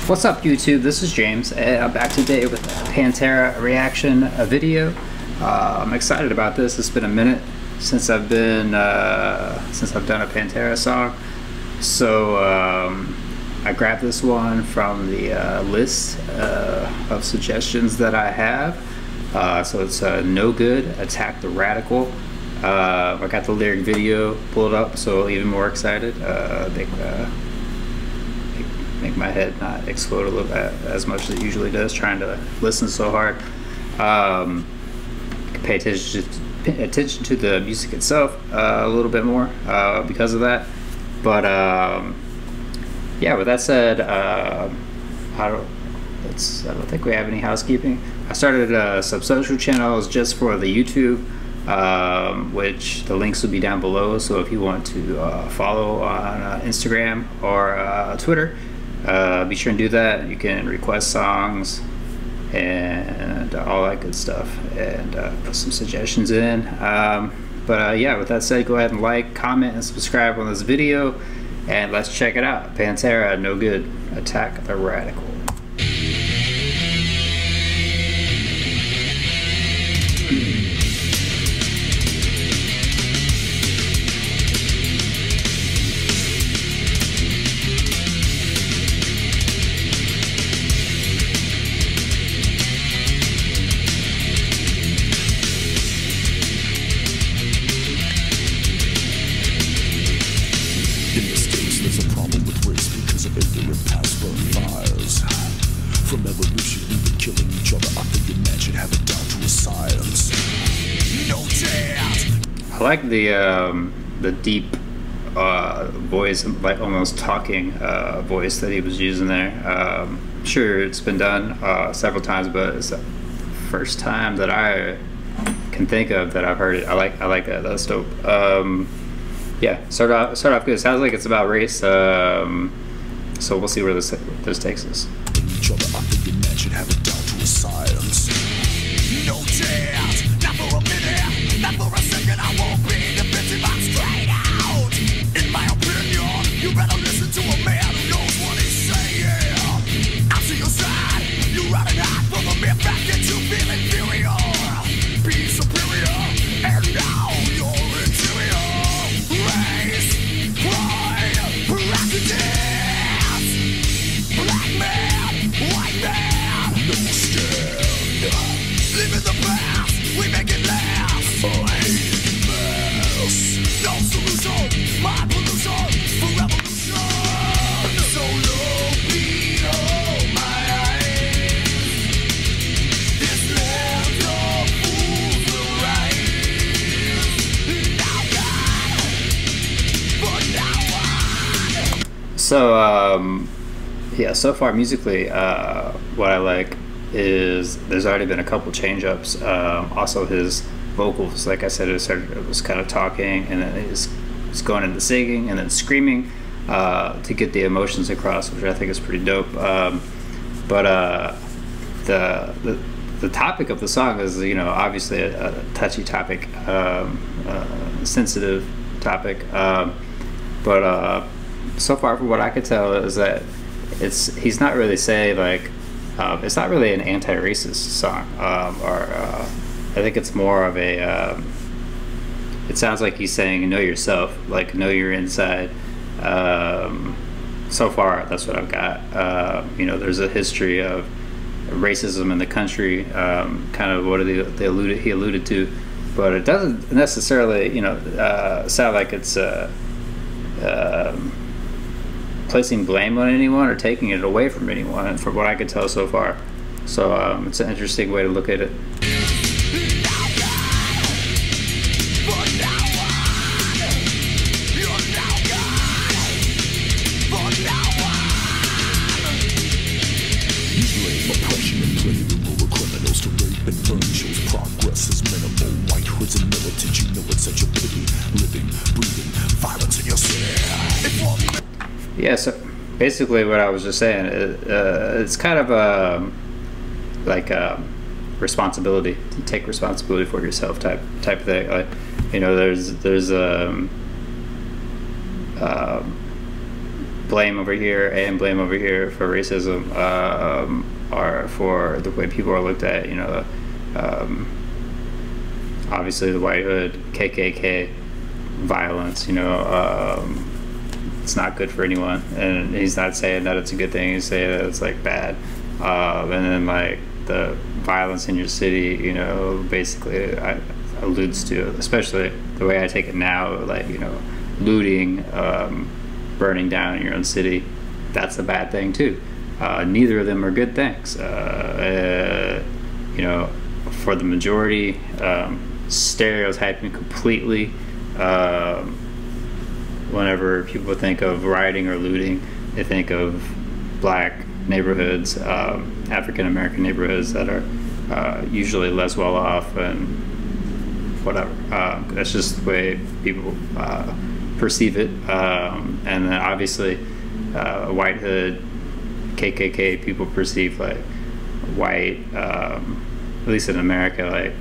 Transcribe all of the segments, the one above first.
What's up YouTube, this is James and I'm back today with a Pantera reaction video. I'm excited about this. It's been a minute since I've done a Pantera song. So I grabbed this one from the list of suggestions that I have. So it's No Good, Attack the Radical. I got the lyric video pulled up, so even more excited. Make my head not explode a little bit as much as it usually does, trying to listen so hard. Pay attention to the music itself a little bit more because of that. But yeah, with that said, I don't think we have any housekeeping. I started some social channels just for the YouTube, which the links will be down below. So if you want to follow on Instagram or Twitter, be sure and do that. You can request songs and all that good stuff, and put some suggestions in. But yeah, with that said, go ahead and like, comment, and subscribe on this video, and let's check it out. Pantera, No Good, Attack the Radical. In the States, there's a problem with race because of ignorant password fires. From evolution, we've been killing each other. I think a man should have it down to a science. No chance. I like the deep voice, like almost talking voice that he was using there. Sure, it's been done several times, but it's the first time that I can think of that I've heard it. I like that. That's dope. Yeah, start off good. It sounds like it's about race, so we'll see where this takes us. Each other, I think a man should have it down to a science. No chance, not for a minute, not for a second. I won't be defensive. I'm straight out. In my opinion, you better listen to a man who knows what he's saying. I'm to your side. You're running hot for the mere fact that you feel inferior. Be superior, and now you're interior. Race, pride, prejudice. Black man, white man, no stand. Live in the past, we make it last. I hate mess. No solution, my pollution for revolution. So look below my eyes. This land of fools will rise. Now God, but now on. So yeah, so far musically, what I like is there's already been a couple change-ups. Also his vocals, like I said, it was kind of talking, and then it's going into singing and then screaming to get the emotions across, which I think is pretty dope. But the topic of the song is, you know, obviously a touchy topic, sensitive topic. But so far, from what I could tell, is that he's not really saying like it's not really an anti-racist song, I think it's more of a it sounds like he's saying know yourself, like know your inside. So far that's what I've got. You know, there's a history of racism in the country, kind of what he alluded to, but it doesn't necessarily, you know, sound like it's placing blame on anyone or taking it away from anyone, from what I could tell so far. So it's an interesting way to look at it. Oppression and play the criminals to rape and burn shows progress is minimal. White hoods and militant, you know it's such a pity. Living, breathing, violence in your city. Yeah, so basically what I was just saying, it's kind of like responsibility, to take responsibility for yourself type thing. Like, you know, there's blame over here and blame over here for racism, or for the way people are looked at. You know, obviously the white hood, KKK, violence. You know, it's not good for anyone, and he's not saying that it's a good thing. He's saying that it's like bad, and then like the violence in your city. You know, basically alludes to, especially the way I take it now, like, you know, looting, burning down your own city. That's a bad thing too. Neither of them are good things. You know, for the majority, stereotyping completely. Whenever people think of rioting or looting, they think of black neighborhoods, African American neighborhoods that are usually less well off and whatever. That's just the way people perceive it. And then obviously white hood, KKK, people perceive like white, at least in America, like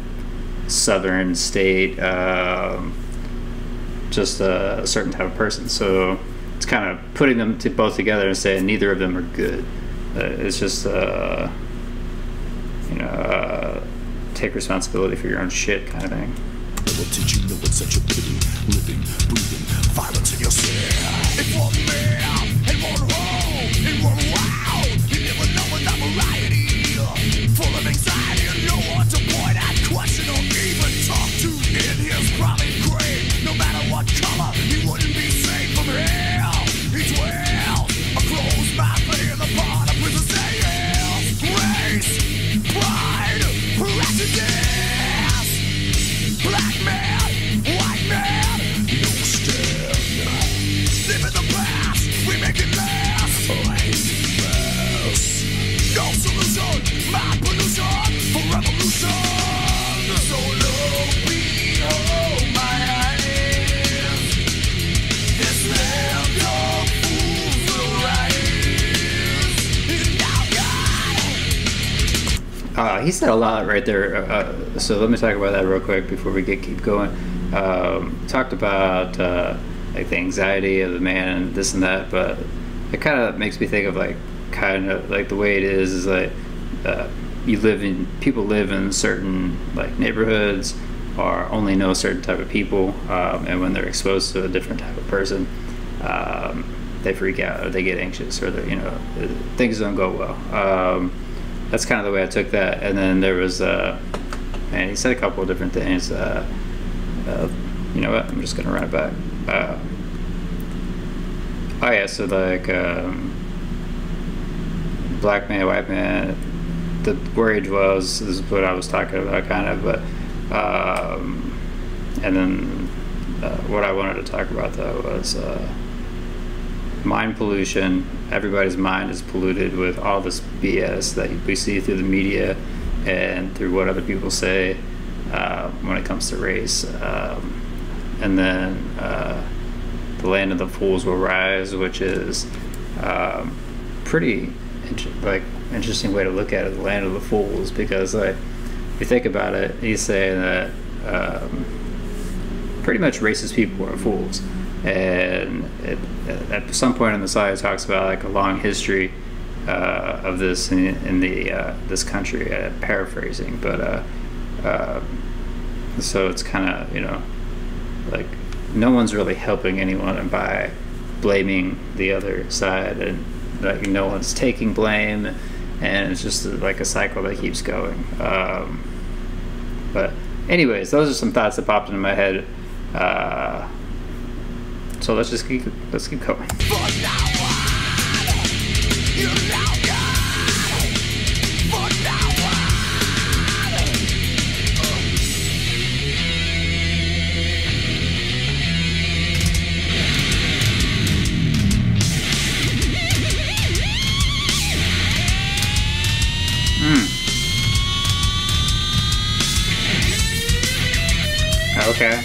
southern state, just a certain type of person. So it's kind of putting them both together and saying neither of them are good. It's just you know, take responsibility for your own shit kind of thing. Did you know it's such a pity? Living, breathing, violence in your city. It won't man, it won't hold, it won't wow. You never know what that variety. Full of anxiety and no one to point at, question or even talk to. In his crawling grave, no matter what color, he wouldn't be safe from hell. He dwells a closed mouth in the part of prison cells. Race, pride, prejudice. Black man, white man, no stand. Live in the past, we make it last. I hate mess. No solution, my pollution for revolution. So long, behold my eyes. This land of fools will rise. Now God. He said a lot right there, so let me talk about that real quick before we keep going. Talked about like the anxiety of the man and this and that, but it kind of makes me think of like kind of like the way it is like people live in certain like neighborhoods or only know a certain type of people, and when they're exposed to a different type of person, they freak out or they get anxious or you know, things don't go well. That's kind of the way I took that. And then there was, man, he said a couple of different things. You know what? I'm just gonna run it back. Oh yeah, so like black man, white man. Where he dwells is what I was talking about, kind of. But and then what I wanted to talk about though was mind pollution. Everybody's mind is polluted with all this BS that we see through the media and through what other people say when it comes to race. And then the land of the fools will rise, which is pretty interesting way to look at it, the land of the fools, because like if you think about it, he's saying that pretty much racist people are fools. And at some point in the slide it talks about like a long history of this in the this country, paraphrasing, but so it's kind of, you know, like no one's really helping anyone by blaming the other side, and like no one's taking blame, and it's just like a cycle that keeps going. But anyways, those are some thoughts that popped into my head. So let's keep going. Okay.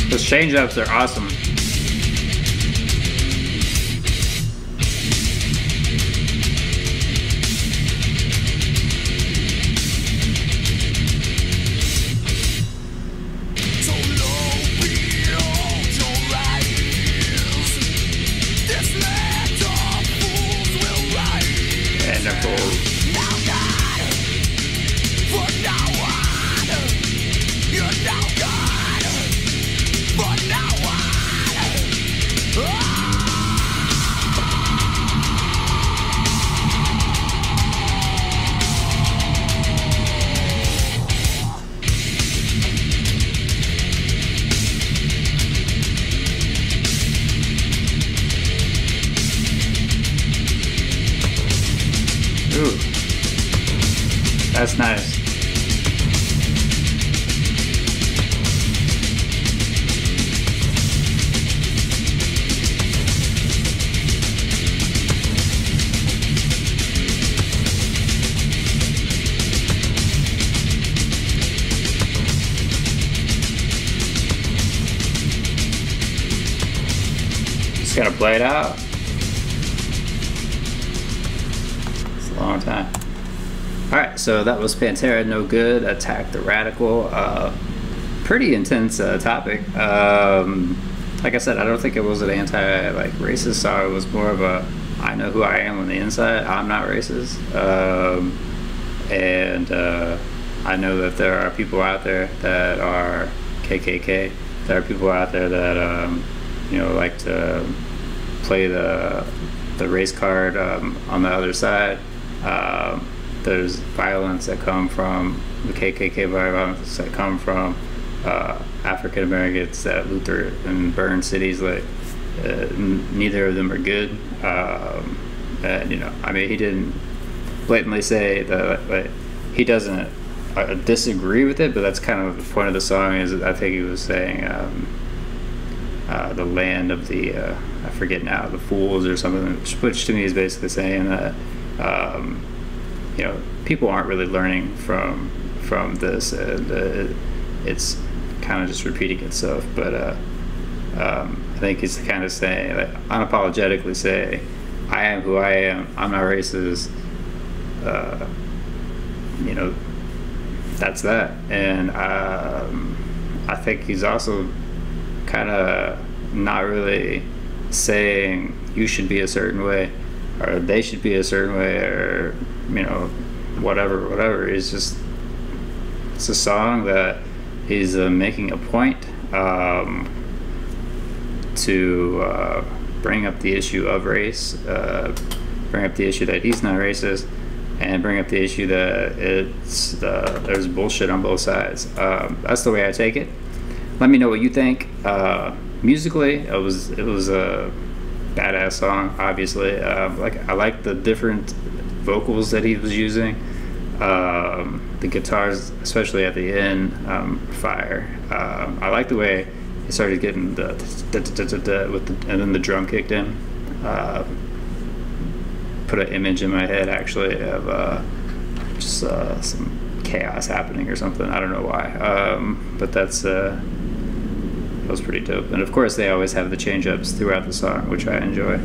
Those change-ups are awesome. Ooh, that's nice. Just gotta play it out. Long time. Alright, so that was Pantera, No Good, Attack the Radical. Pretty intense topic. Like I said, I don't think it was an anti-racist song. It was more of a, I know who I am on the inside, I'm not racist. And I know that there are people out there that are KKK. There are people out there that, you know, like to play the race card on the other side. There's violence that come from the KKK, violence that come from African Americans that loot and burn cities. Like neither of them are good. And you know, I mean, he didn't blatantly say that, like, he doesn't disagree with it, but that's kind of the point of the song. Is I think he was saying the land of the I forget now, the fools or something, which to me is basically saying that you know, people aren't really learning from this, and it's kind of just repeating itself. But I think it's kind of saying, like, unapologetically say, I am who I am, I'm not racist. You know, that's that. And I think he's also kind of not really saying you should be a certain way or they should be a certain way, or, you know, whatever. It's just, it's a song that he's making a point to bring up the issue of race, bring up the issue that he's not racist, and bring up the issue that there's bullshit on both sides. That's the way I take it. Let me know what you think. Musically, it was a badass song, obviously. Like, I like the different vocals that he was using. The guitars, especially at the end, fire. I like the way he started getting the and then the drum kicked in. Put an image in my head, actually, of just some chaos happening or something. I don't know why, but that was pretty dope. And of course, they always have the change-ups throughout the song, which I enjoy.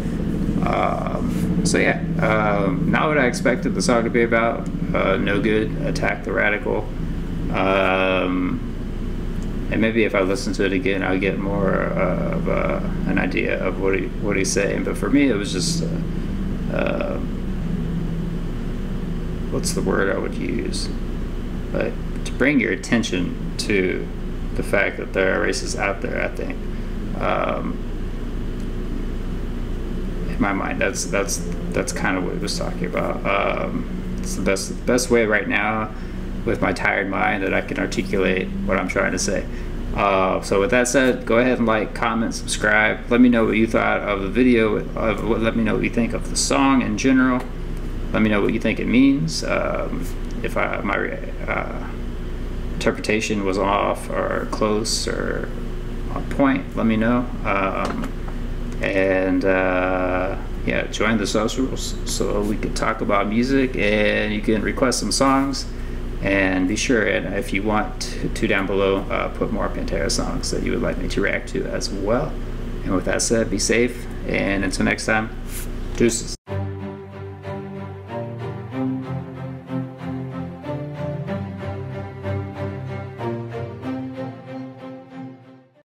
So yeah, not what I expected the song to be about. No Good, Attack the Radical. And maybe if I listen to it again, I'll get more of an idea of what he's saying. But for me, it was just what's the word I would use? But to bring your attention to the fact that there are racists out there, I think. In my mind, that's kind of what he was talking about. It's the best way right now, with my tired mind, that I can articulate what I'm trying to say. So with that said, go ahead and like, comment, subscribe. Let me know what you thought of the video. Let me know what you think of the song in general. Let me know what you think it means. If my interpretation was off or close or on point, let me know. Yeah, join the socials so we can talk about music, and you can request some songs, And be sure, and if you want to down below, put more Pantera songs that you would like me to react to as well. And with that said, be safe, and until next time, deuces.